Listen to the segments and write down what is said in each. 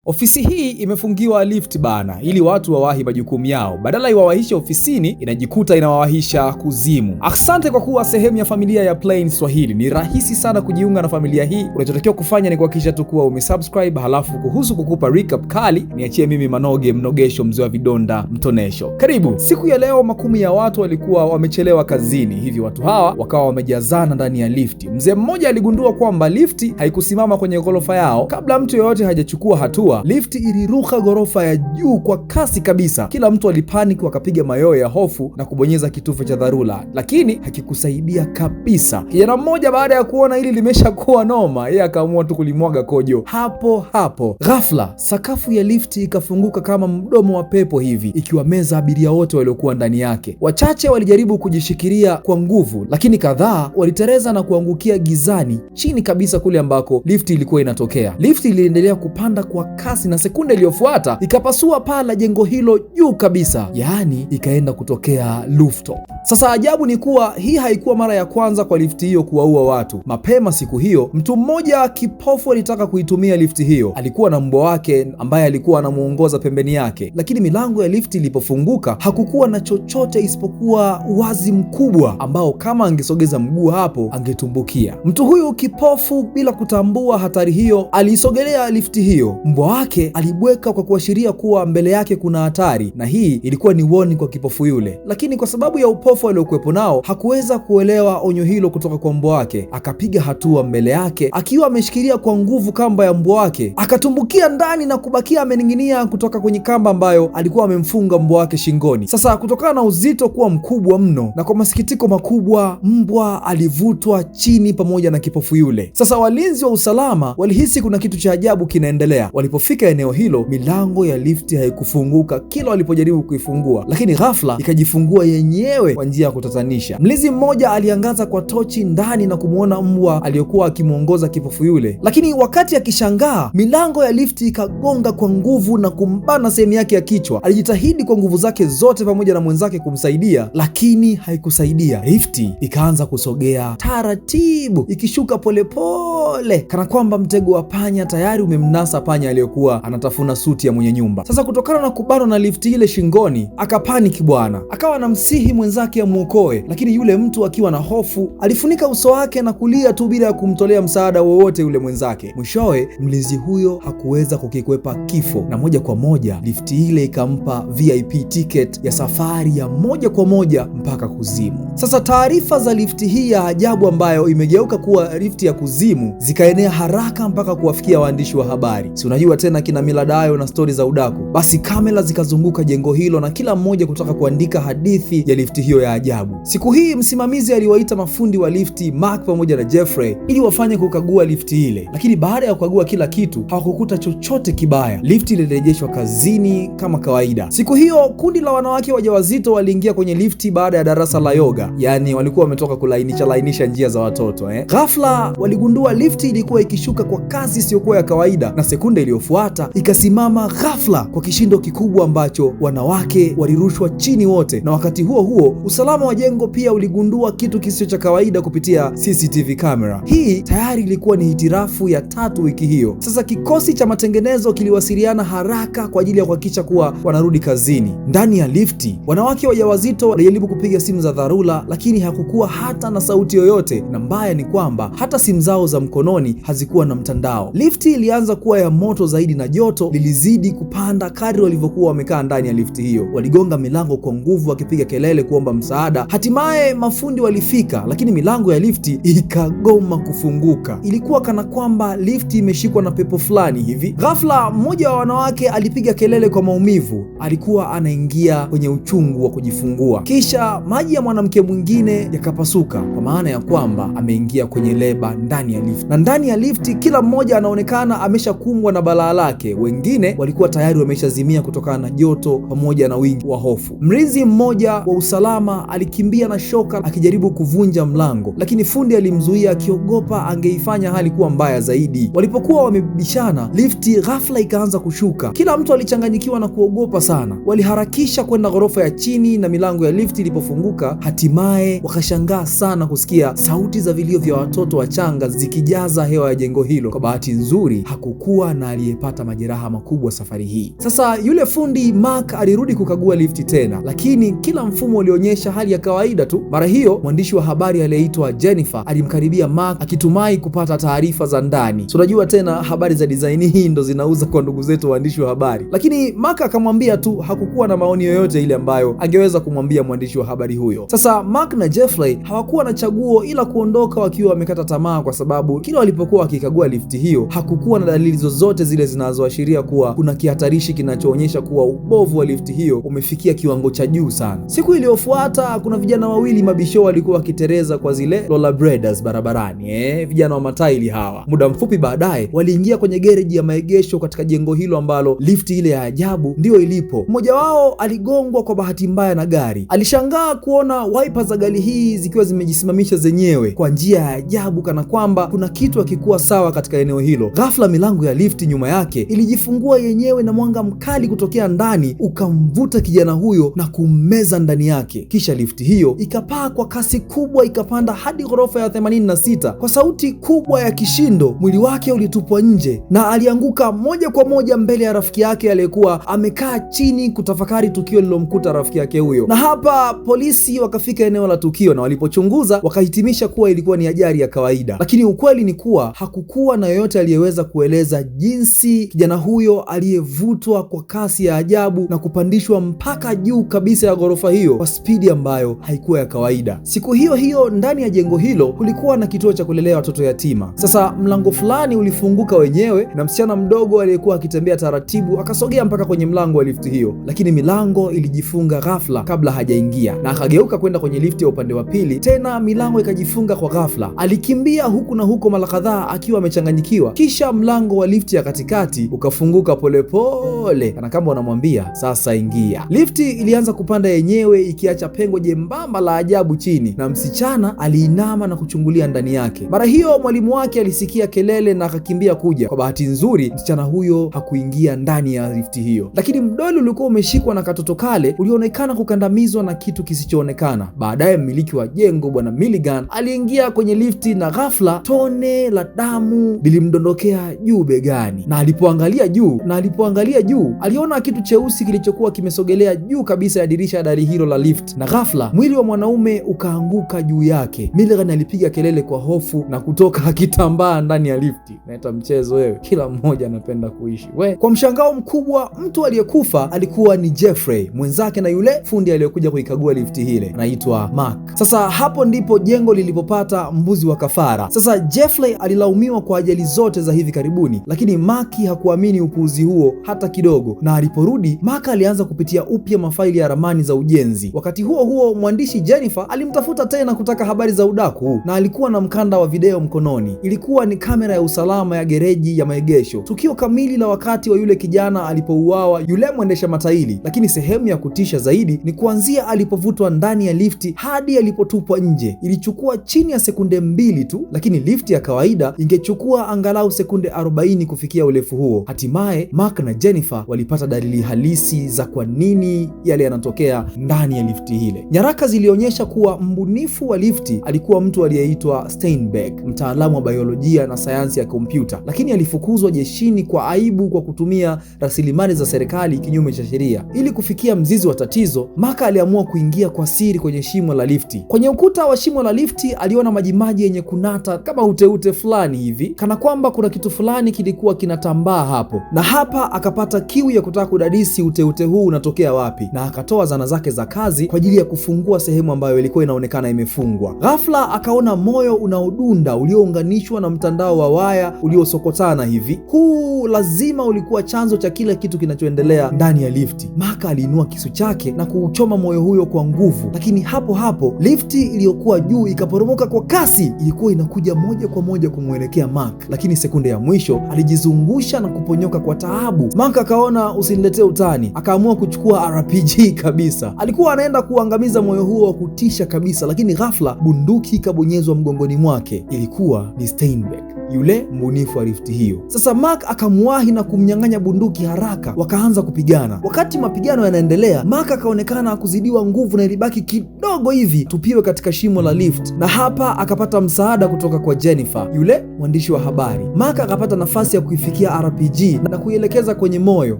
Ofisi hii imefungiwa lift bana, ili watu wawahi majukumu yao. Badala iwawahishe ofisini, inajikuta inawawahisha kuzimu. Asante kwa kuwa sehemu ya familia ya Plain Swahili. Ni rahisi sana kujiunga na familia hii. Unachotakiwa kufanya ni kuhakikisha tu kuwa umesubscribe, halafu kuhusu kukupa recap kali, niachie mimi Manoge Mnogesho, mzee wa vidonda mtonesho. Karibu. Siku ya leo makumi ya watu walikuwa wamechelewa kazini, hivyo watu hawa wakawa wamejazana ndani ya lifti. Mzee mmoja aligundua kwamba lifti haikusimama kwenye ghorofa yao. Kabla mtu yeyote hajachukua hatua, lifti iliruka ghorofa ya juu kwa kasi kabisa. Kila mtu alipanic, wakapiga mayowe ya hofu na kubonyeza kitufe cha dharura, lakini hakikusaidia kabisa. Kijana mmoja baada ya kuona hili limeshakuwa noma, yeye akaamua tu kulimwaga kojo hapo hapo. Ghafla sakafu ya lifti ikafunguka kama mdomo wa pepo hivi, ikiwameza abiria wote waliokuwa ndani yake. Wachache walijaribu kujishikilia kwa nguvu, lakini kadhaa walitereza na kuangukia gizani chini kabisa kule ambako lifti ilikuwa inatokea. Lifti iliendelea kupanda kwa kasi na sekunde iliyofuata ikapasua paa la jengo hilo juu kabisa, yaani ikaenda kutokea rooftop. Sasa ajabu ni kuwa hii haikuwa mara ya kwanza kwa lifti hiyo kuwaua watu. Mapema siku hiyo, mtu mmoja kipofu alitaka kuitumia lifti hiyo. Alikuwa na mbwa wake ambaye alikuwa anamuongoza pembeni yake, lakini milango ya lifti ilipofunguka hakukuwa na chochote isipokuwa uwazi mkubwa ambao kama angesogeza mguu hapo angetumbukia. Mtu huyu kipofu, bila kutambua hatari hiyo, aliisogelea lifti hiyo. Mbwa wake alibweka kwa kuashiria kuwa mbele yake kuna hatari, na hii ilikuwa ni warning kwa kipofu yule. Lakini kwa sababu ya upofu aliokuwepo nao, hakuweza kuelewa onyo hilo kutoka kwa mbwa wake. Akapiga hatua mbele yake akiwa ameshikilia kwa nguvu kamba ya mbwa wake, akatumbukia ndani na kubakia amening'inia kutoka kwenye kamba ambayo alikuwa amemfunga mbwa wake shingoni. Sasa kutokana na uzito kuwa mkubwa mno, na kwa masikitiko makubwa, mbwa alivutwa chini pamoja na kipofu yule. Sasa walinzi wa usalama walihisi kuna kitu cha ajabu kinaendelea. Walipofika eneo hilo, milango ya lifti haikufunguka kila walipojaribu kuifungua, lakini ghafla ikajifungua yenyewe kwa njia ya kutatanisha. Mlinzi mmoja aliangaza kwa tochi ndani na kumwona mbwa aliyokuwa akimuongoza kipofu yule, lakini wakati akishangaa, milango ya lifti ikagonga kwa nguvu na kumbana sehemu yake ya kichwa. Alijitahidi kwa nguvu zake zote pamoja na mwenzake kumsaidia, lakini haikusaidia. Lifti ikaanza kusogea taratibu, ikishuka polepole kana kwamba mtego wa panya tayari umemnasa panya aliyokuwa anatafuna suti ya mwenye nyumba. Sasa kutokana na kubanwa na lifti ile shingoni, akapaniki bwana. Akawa anamsihi mwenzake amuokoe, lakini yule mtu akiwa na hofu alifunika uso wake na kulia tu bila ya kumtolea msaada wowote yule mwenzake. Mwishowe mlinzi huyo hakuweza kukikwepa kifo, na moja kwa moja lifti ile ikampa VIP ticket ya safari ya moja kwa moja mpaka kuzimu. Sasa taarifa za lifti hii ya ajabu ambayo imegeuka kuwa lifti ya kuzimu zikaenea haraka mpaka kuwafikia waandishi wa habari. Si unajua tena kina Miladayo na stori za udaku. Basi kamera zikazunguka jengo hilo na kila mmoja kutaka kuandika hadithi ya lifti hiyo ya ajabu. Siku hii msimamizi aliwaita mafundi wa lifti Mark pamoja na Jeffrey ili wafanye kukagua lifti ile, lakini baada ya kukagua kila kitu hawakukuta chochote kibaya. Lifti ilirejeshwa kazini kama kawaida. Siku hiyo kundi la wanawake wajawazito waliingia kwenye lifti baada ya darasa la yoga, yaani walikuwa wametoka kulainisha njia za watoto. Ghafla waligundua lifti ilikuwa ikishuka kwa kasi isiyokuwa ya kawaida, na sekunde iliyofuata ikasimama ghafla kwa kishindo kikubwa ambacho wanawake walirushwa chini wote. Na wakati huo huo usalama wa jengo pia uligundua kitu kisicho cha kawaida kupitia CCTV camera. Hii tayari ilikuwa ni hitirafu ya 3 wiki hiyo. Sasa kikosi cha matengenezo kiliwasiliana haraka kwa ajili ya kuhakikisha kuwa wanarudi kazini. Ndani ya lifti wanawake wajawazito walijaribu kupiga simu za dharura, lakini hakukuwa hata na sauti yoyote, na mbaya ni kwamba hata simu zao za mkononi hazikuwa na mtandao. Lifti ilianza kuwa ya moto zaidi na joto lilizidi kupanda kadri walivyokuwa wamekaa ndani ya lifti hiyo. Waligonga milango kwa nguvu wakipiga kelele kuomba msaada. Hatimaye mafundi walifika, lakini milango ya lifti ikagoma kufunguka. Ilikuwa kana kwamba lifti imeshikwa na pepo fulani hivi. Ghafla mmoja wa wanawake alipiga kelele kwa maumivu. Alikuwa anaingia kwenye uchungu wa kujifungua. Kisha maji ya mwanamke mwingine yakapasuka, kwa maana ya kwamba ameingia kwenye leba ndani ya lifti. Na ndani ya lifti kila mmoja anaonekana ameshakumbwa na balaa lake. Wengine walikuwa tayari wameshazimia kutokana na joto pamoja na wingi wa hofu. Mlinzi mmoja wa usalama alikimbia na shoka akijaribu kuvunja mlango, lakini fundi alimzuia akiogopa angeifanya hali kuwa mbaya zaidi. Walipokuwa wamebishana, lifti ghafla ikaanza kushuka. Kila mtu alichanganyikiwa na kuogopa sana. Waliharakisha kwenda ghorofa ya chini, na milango ya lifti ilipofunguka, hatimaye wakashangaa sana kusikia sauti za vilio vya watoto wachanga zikijaza hewa ya jengo hilo. Kwa bahati nzuri hakukuwa na aliyepata majeraha makubwa safari hii. Sasa yule fundi Mark alirudi kukagua lifti tena, lakini kila mfumo ulionyesha hali ya kawaida tu. Mara hiyo mwandishi wa habari aliyeitwa Jennifer alimkaribia Mark akitumai kupata taarifa za ndani. So unajua tena habari za design hii ndo zinauza kwa ndugu zetu waandishi wa habari. Lakini Mark akamwambia tu hakukuwa na maoni yoyote ile ambayo angeweza kumwambia mwandishi wa habari huyo. Sasa Mark na Jeffrey hawakuwa na chaguo ila kuondoka wakiwa wamekata tamaa, kwa sababu kila walipokuwa wakikagua lifti hiyo hakukuwa na dalili zozote zile zinazoashiria kuwa kuna kihatarishi kinachoonyesha kuwa ubovu wa lifti hiyo umefikia kiwango cha juu sana. Siku iliyofuata kuna vijana wawili mabisho walikuwa wakitereza kwa zile rollerbladers barabarani, vijana wa mataili hawa. Muda mfupi baadaye waliingia kwenye gereji ya maegesho katika jengo hilo ambalo lifti ile ya ajabu ndio ilipo. Mmoja wao aligongwa kwa bahati mbaya na gari. Alishangaa kuona wiper za gari hii zikiwa zimejisimamisha zenyewe kwa njia ya ajabu, kana kwamba kuna kitu hakikuwa sawa katika eneo hilo. Ghafla milango ya lifti nyuma yake ilijifungua yenyewe na mwanga mkali kutokea ndani ukamvuta kijana huyo na kummeza ndani yake. Kisha lifti hiyo ikapaa kwa kasi kubwa, ikapanda hadi ghorofa ya 86. Kwa sauti kubwa ya kishindo, mwili wake ulitupwa nje na alianguka moja kwa moja mbele ya rafiki yake aliyekuwa amekaa chini kutafakari tukio lilomkuta rafiki yake huyo. Na hapa polisi wakafika eneo la tukio, na walipochunguza wakahitimisha kuwa ilikuwa ni ajali ya kawaida. Lakini ukweli ni kuwa hakukuwa na yoyote aliyeweza kueleza jinsi kijana huyo aliyevutwa kwa kasi ya ajabu na kupandishwa mpaka juu kabisa ya ghorofa hiyo kwa spidi ambayo haikuwa ya kawaida. Siku hiyo hiyo ndani ya jengo hilo kulikuwa na kituo cha kulelea watoto yatima. Sasa mlango fulani ulifunguka wenyewe na msichana mdogo aliyekuwa akitembea taratibu akasogea mpaka kwenye mlango wa lifti hiyo, lakini milango ilijifunga ghafla kabla hajaingia, na akageuka kwenda kwenye lifti ya upande wa pili, tena milango ikajifunga kwa ghafla. Alikimbia huku na huko mara kadhaa akiwa amechanganyikiwa, kisha mlango wa lifti ya katikati ukafunguka polepole kana kama unamwambia sasa ingia. Lifti ilianza kupanda yenyewe ikiacha pengo jembamba la ajabu chini, na msichana aliinama na kuchungulia ndani yake. Mara hiyo mwalimu wake alisikia kelele na akakimbia kuja. Kwa bahati nzuri msichana huyo hakuingia ndani ya lifti hiyo, lakini mdoli ulikuwa umeshikwa na katoto kale ulionekana kukandamizwa na kitu kisichoonekana. Baadaye mmiliki wa jengo Bwana Milligan aliingia kwenye lifti na ghafla tone la damu lilimdondokea juu begani, na alipoangalia juu aliona kitu cheusi kilichokuwa kimesogelea juu kabisa ya dirisha ya dari hilo la lift, na ghafla mwili wa mwanaume ukaanguka juu yake. Milligan alipiga kelele kwa hofu na kutoka akitambaa ndani ya lifti. Naita mchezo wewe, kila mmoja anapenda kuishi we. Kwa mshangao mkubwa, mtu aliyekufa alikuwa ni Jeffrey mwenzake na yule fundi aliyekuja kuikagua lifti hile, anaitwa Mark. Sasa hapo ndipo jengo lilipopata mbuzi wa kafara. Sasa Jeffrey alilaumiwa kwa ajali zote za hivi karibuni, lakini Mark hakuamini upuuzi huo hata kidogo, na aliporudi Mark alianza kupitia upya mafaili ya ramani za ujenzi. Wakati huo huo mwandishi Jennifer alimtafuta tena kutaka habari za udaku, na alikuwa na mkanda wa video mkononi. Ilikuwa ni kamera ya usalama ya gereji ya maegesho, tukio kamili la wakati wa yule kijana alipouawa yule mwendesha mataili. Lakini sehemu ya kutisha zaidi ni kuanzia alipovutwa ndani ya lifti hadi alipotupwa nje. Ilichukua chini ya sekunde 2 tu, lakini lifti ya kawaida ingechukua angalau sekunde 40 kufikia urefu huo. Hatimaye Mark na Jennifer walipata dalili halisi za kwa nini yale yanatokea ndani ya lifti hile. Nyaraka zilionyesha kuwa mbunifu wa lifti alikuwa mtu aliyeitwa Steinberg, mtaalamu wa biolojia na sayansi ya kompyuta, lakini alifukuzwa jeshini kwa aibu kwa kutumia rasilimali za serikali kinyume cha sheria. Ili kufikia mzizi wa tatizo, Mark aliamua kuingia kwa siri kwenye shimo la lifti. Kwenye ukuta wa shimo la lifti aliona majimaji yenye kunata kama uteute fulani hivi, kana kwamba kuna kitu fulani kilikuwa kinatambaa hapo, na hapa akapata kiu ya kutaka kudadisi uteute huu unatokea wapi, na akatoa zana zake za kazi kwa ajili ya kufungua sehemu ambayo ilikuwa inaonekana imefungwa. Ghafla akaona moyo unaodunda uliounganishwa na mtandao wa waya uliosokotana hivi. Huu lazima ulikuwa chanzo cha kila kitu kinachoendelea ndani ya lifti. Mark aliinua kisu chake na kuuchoma moyo huyo kwa nguvu, lakini hapo hapo lifti iliyokuwa juu ikaporomoka kwa kasi. Ilikuwa inakuja moja kwa moja kumwelekea Mark, lakini sekunde ya mwisho alijizungusha na kuponyoka kwa taabu. Mark akaona usiniletee utani, akaamua kuchukua RPG kabisa. Alikuwa anaenda kuangamiza moyo huo wa kutisha kabisa, lakini ghafla bunduki ikabonyezwa mgongoni mwake. Ilikuwa ni Steinbeck, yule mbunifu wa lifti hiyo. Sasa Mark akamwahi na kumnyang'anya bunduki haraka, wakaanza kupigana. Wakati mapigano yanaendelea, Mark akaonekana kuzidiwa nguvu na ilibaki kidogo hivi tupiwe katika shimo la lift, na hapa akapata msaada kutoka kwa Jennifer, yule mwandishi wa habari. Mark akapata nafasi ya kuifikia RPG na kuielekeza kwenye moyo.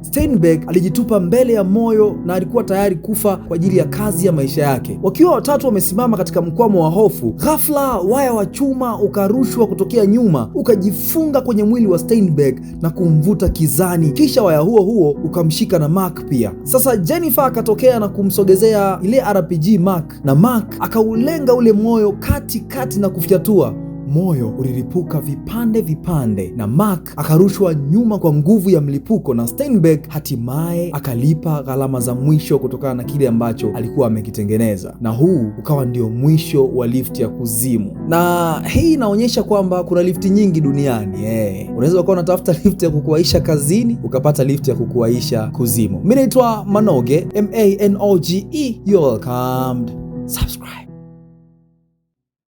Steinbeck alijitupa mbele ya moyo na alikuwa tayari kufa kwa ajili ya kazi ya maisha yake. Wakiwa watatu wamesimama katika mkwamo wa hofu, ghafla waya wa chuma ukarushwa kutokea nyuma, ukajifunga kwenye mwili wa Steinbeck na kumvuta kizani, kisha waya huo huo ukamshika na Mark pia. Sasa Jennifer akatokea na kumsogezea ile RPG Mark, na Mark akaulenga ule moyo kati na kufyatua. Moyo ulilipuka vipande vipande na Mark akarushwa nyuma kwa nguvu ya mlipuko, na Steinbeck hatimaye akalipa gharama za mwisho kutokana na kile ambacho alikuwa amekitengeneza. Na huu ukawa ndio mwisho wa lifti ya kuzimu. Na hii inaonyesha kwamba kuna lifti nyingi duniani. Unaweza ukawa unatafuta lifti ya kukuwaisha kazini, ukapata lifti ya kukuwaisha kuzimu. Mimi naitwa Manoge, Manoge. You're welcome. Subscribe.